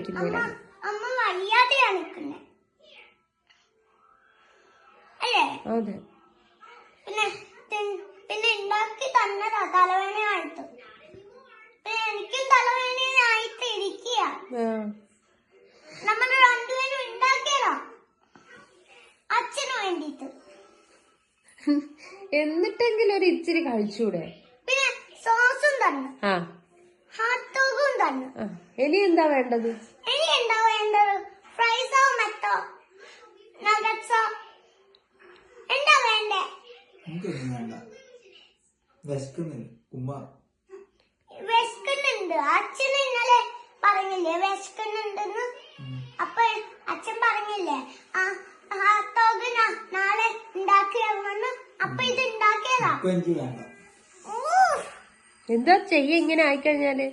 കഴിക്കുന്നില്ല. അമ്മ വയ്യാതെയാണ് നിൽക്കുന്നത് അല്ലേ? അതെ. പിന്നെ ഉണ്ടാക്കി തന്നതാ തലവേദനയായിട്ട്. എനിക്കും തലവേദനയായിട്ട് ഇരിക്കുക. നമ്മൾ രണ്ടുപേരും ഉണ്ടാക്കിയതാ അച്ഛന് വേണ്ടിട്ട്. എന്നിട്ടെങ്കിലും ഒരു ഇച്ചിരി കഴിച്ചൂടെ? പിന്നെ സോസും തന്നു, ഹോട്ട് ഡോഗും തന്നു. ഇനി എന്താ വേണ്ടത്? ഇനി എന്താ വേണ്ടത്? ഫ്രൈസോ മറ്റോ നഗറ്റ്സോ എന്താ വേണ്ടേ? വിശക്കുന്നുണ്ട്. അച്ഛൻ ഇന്നലെ പറഞ്ഞില്ലേ വിശക്കുന്നുണ്ടെന്ന്? അപ്പൊ അച്ഛൻ പറഞ്ഞില്ലേ ഹോട്ട് ഡോഗ് നാളെ ഉണ്ടാക്കിയാണെന്ന്. അപ്പൊ ഇത് ഉണ്ടാക്കിയതാ. എന്താ ചെയ്യ ഇങ്ങനെ ആയിക്കഴിഞ്ഞാല്?